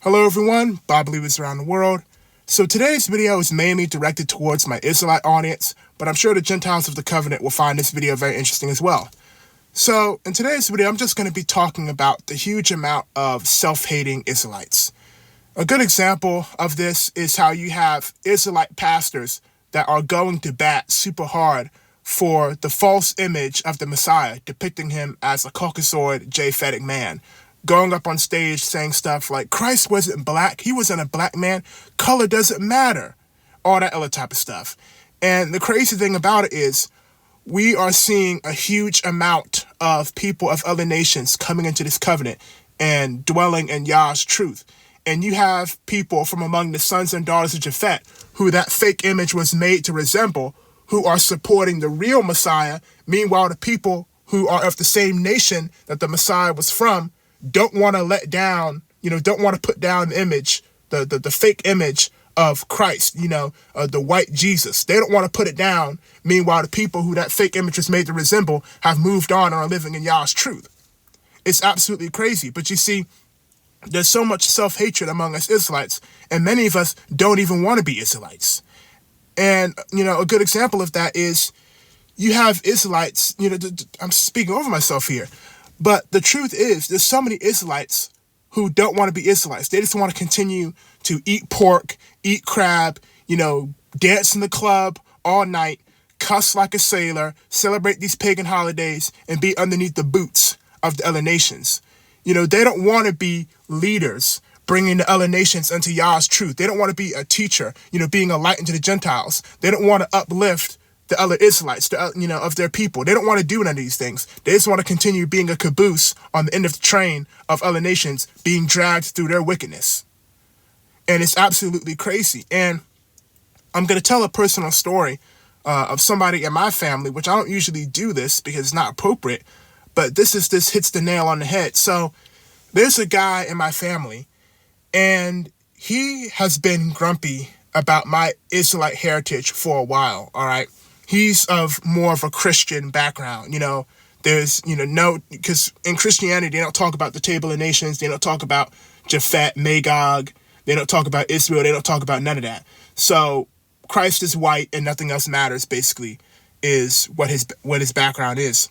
Hello everyone, Bible believers around the world. So today's video is mainly directed towards my Israelite audience, but I'm sure the Gentiles of the covenant will find this video very interesting as well. So in today's video, I'm just going to be talking about the huge amount of self-hating Israelites. A good example of this is how you have Israelite pastors that are going to bat super hard for the false image of the Messiah, depicting him as a Caucasoid, Japhetic man, going up on stage saying stuff like, Christ wasn't black, he wasn't a black man, color doesn't matter, all that other type of stuff. And the crazy thing about it is, we are seeing a huge amount of people of other nations coming into this covenant and dwelling in Yah's truth. And you have people from among the sons and daughters of Japhet, who that fake image was made to resemble, who are supporting the real Messiah. Meanwhile, the people who are of the same nation that the Messiah was from don't want to let down, don't want to put down the image, the fake image of Christ, the white Jesus. They don't want to put it down. Meanwhile, the people who that fake image was made to resemble have moved on and are living in Yah's truth. It's absolutely crazy. But you see, there's so much self-hatred among us Israelites, and many of us don't even want to be Israelites. And, a good example of that is you have Israelites, I'm speaking over myself here, but the truth is there's so many Israelites who don't want to be Israelites. They just want to continue to eat pork, eat crab, dance in the club all night, cuss like a sailor, celebrate these pagan holidays, and be underneath the boots of the other nations. They don't want to be leaders, bringing the other nations into Yah's truth. They don't want to be a teacher, being a light into the Gentiles. They don't want to uplift the other Israelites, of their people. They don't want to do none of these things. They just want to continue being a caboose on the end of the train of other nations being dragged through their wickedness. And it's absolutely crazy. And I'm going to tell a personal story of somebody in my family, which I don't usually do this because it's not appropriate, but this hits the nail on the head. So there's a guy in my family, and he has been grumpy about my Israelite heritage for a while, all right? He's of more of a Christian background, there's, because in Christianity, they don't talk about the Table of Nations, they don't talk about Japhet, Magog, they don't talk about Israel, they don't talk about none of that. So Christ is white and nothing else matters, basically, is what his background is.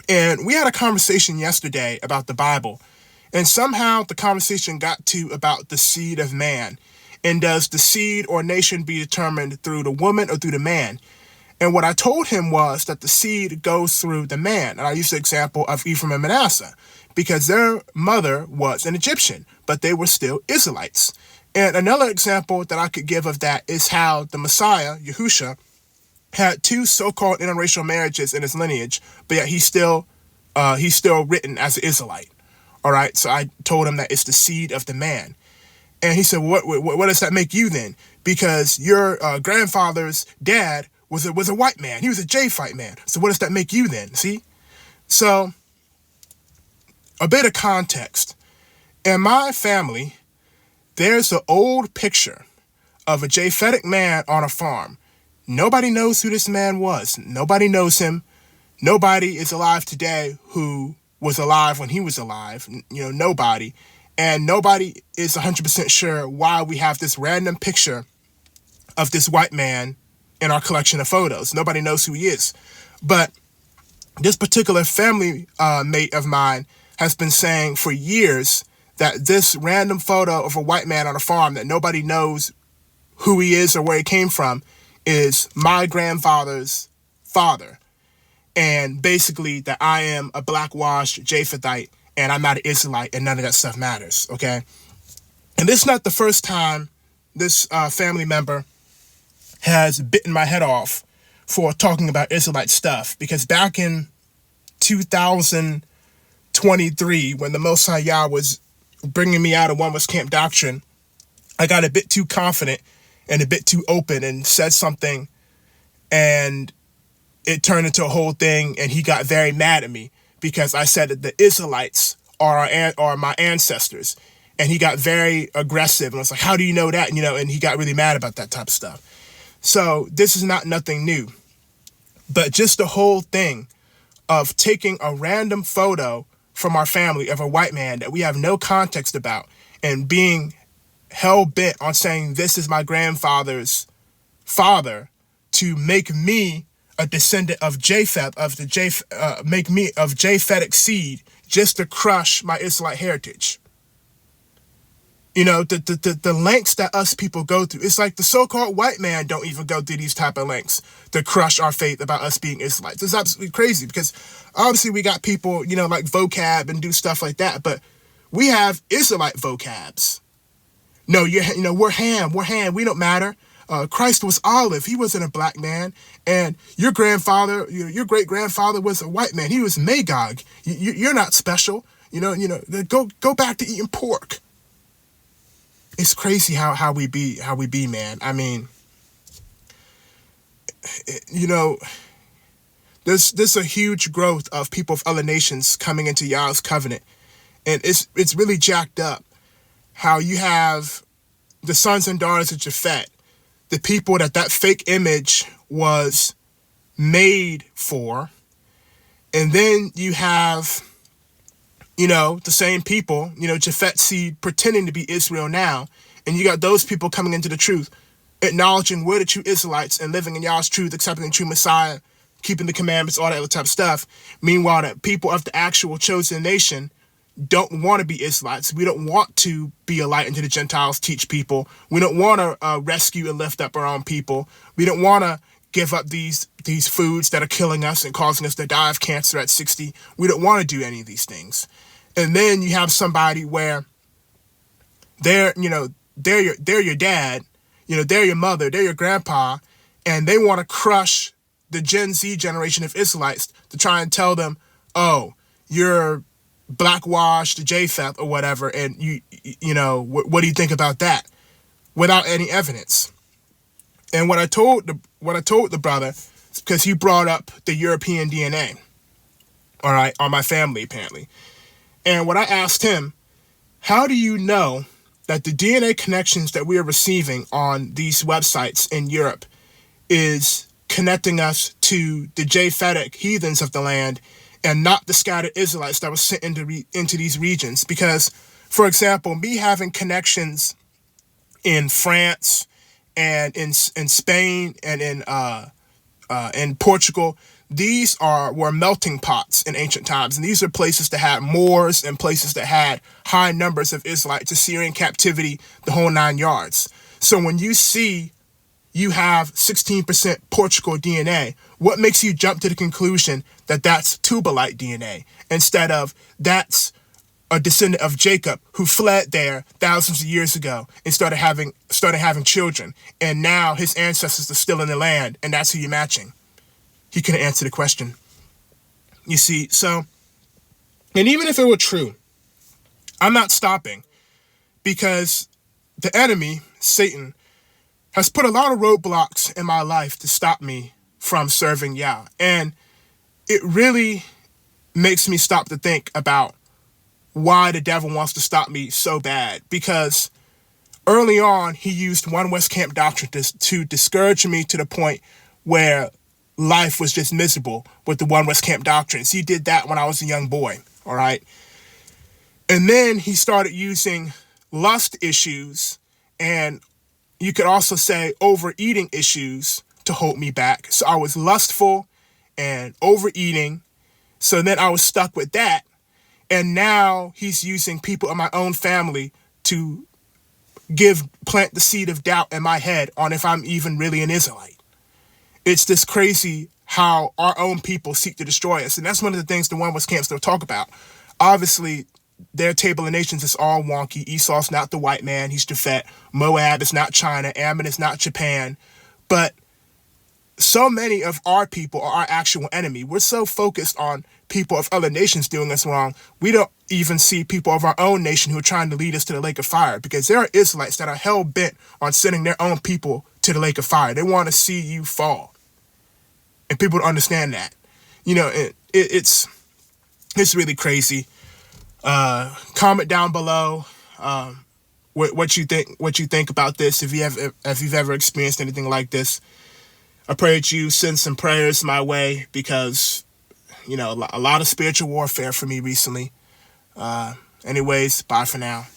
And we had a conversation yesterday about the Bible, and somehow the conversation got to about the seed of man. And does the seed or nation be determined through the woman or through the man? And what I told him was that the seed goes through the man. And I used the example of Ephraim and Manasseh, because their mother was an Egyptian, but they were still Israelites. And another example that I could give of that is how the Messiah, Yahusha, had two so-called interracial marriages in his lineage, but yet he's still written as an Israelite. All right, so I told him that it's the seed of the man. And he said, what does that make you then? Because your grandfather's dad was a white man. He was a Japhite man. So what does that make you then? See? So a bit of context. In my family, there's an old picture of a Japhetic man on a farm. Nobody knows who this man was. Nobody knows him. Nobody is alive today who was alive when he was alive. Nobody. And nobody is 100% sure why we have this random picture of this white man in our collection of photos. Nobody knows who he is. But this particular family mate of mine has been saying for years that this random photo of a white man on a farm that nobody knows who he is or where he came from is my grandfather's father. And basically that I am a blackwashed Japhethite and I'm not an Israelite and none of that stuff matters, okay? And this is not the first time this family member has bitten my head off for talking about Israelite stuff, because back in 2023, when the Most High Yah was bringing me out of One West Camp doctrine, I got a bit too confident and a bit too open and said something, and it turned into a whole thing, and he got very mad at me because I said that the Israelites are my ancestors, and he got very aggressive, and I was like, how do you know that? And he got really mad about that type of stuff. So this is nothing new, but just the whole thing of taking a random photo from our family of a white man that we have no context about, and being hell-bent on saying this is my grandfather's father to make me a descendant of Japheth, make me of Japhetic seed, just to crush my Israelite heritage. You know, the lengths that us people go through. It's like the so-called white man don't even go through these type of lengths to crush our faith about us being Israelites. It's absolutely crazy, because obviously we got people, you know, like vocab and do stuff like that, but we have Israelite vocabs. No, we're Ham, we don't matter. Christ was olive, he wasn't a black man, and your grandfather, your great-grandfather was a white man, he was Magog. You're not special, go back to eating pork. It's crazy how we be, man. I mean, there's a huge growth of people of other nations coming into Yah's covenant, and it's really jacked up how you have the sons and daughters of Japhet, the people that fake image was made for, and then you have the same people, Japhet seed pretending to be Israel now. And you got those people coming into the truth, acknowledging we're the true Israelites and living in Yah's truth, accepting the true Messiah, keeping the commandments, all that other type of stuff. Meanwhile, the people of the actual chosen nation don't want to be Israelites. We don't want to be a light unto the Gentiles, teach people. We don't want to rescue and lift up our own people. We don't want to give up these foods that are killing us and causing us to die of cancer at 60. We don't want to do any of these things. And then you have somebody where they're your dad, they're your mother, they're your grandpa, and they want to crush the Gen Z generation of Israelites to try and tell them, oh, you're blackwashed Japheth or whatever, and what do you think about that? Without any evidence. And what I told the brother, because he brought up the European DNA, all right, on my family apparently. And when I asked him, how do you know that the DNA connections that we are receiving on these websites in Europe is connecting us to the Japhetic heathens of the land and not the scattered Israelites that were sent into these regions? Because, for example, me having connections in France and in Spain and in Portugal, these were melting pots in ancient times, and these are places that had Moors and places that had high numbers of Israelites, Assyrian captivity, the whole 9 yards. So when you see you have 16% Portugal DNA, what makes you jump to the conclusion that that's Tubalite DNA instead of that's a descendant of Jacob who fled there thousands of years ago and started having children, and now his ancestors are still in the land, and that's who you're matching? He couldn't answer the question. You see, so, and even if it were true, I'm not stopping, because the enemy, Satan, has put a lot of roadblocks in my life to stop me from serving Yah. And it really makes me stop to think about why the devil wants to stop me so bad. Because early on, he used One West Camp doctrine to discourage me to the point where life was just miserable with the One West Camp doctrines. He did that when I was a young boy, all right? And then he started using lust issues, and you could also say overeating issues, to hold me back. So I was lustful and overeating. So then I was stuck with that. And now he's using people in my own family to plant the seed of doubt in my head on if I'm even really an Israelite. It's just crazy how our own people seek to destroy us. And that's one of the things the One West camps don't talk about. Obviously, their table of nations is all wonky. Esau's not the white man, he's Japhet. Moab is not China. Ammon is not Japan. But so many of our people are our actual enemy. We're so focused on people of other nations doing us wrong, we don't even see people of our own nation who are trying to lead us to the lake of fire, because there are Israelites that are hell-bent on sending their own people to the lake of fire. They want to see you fall. And people don't understand that. It's really crazy. Comment down below what you think about this, if you've ever experienced anything like this. I pray that you send some prayers my way, because a lot of spiritual warfare for me recently. Anyways, bye for now.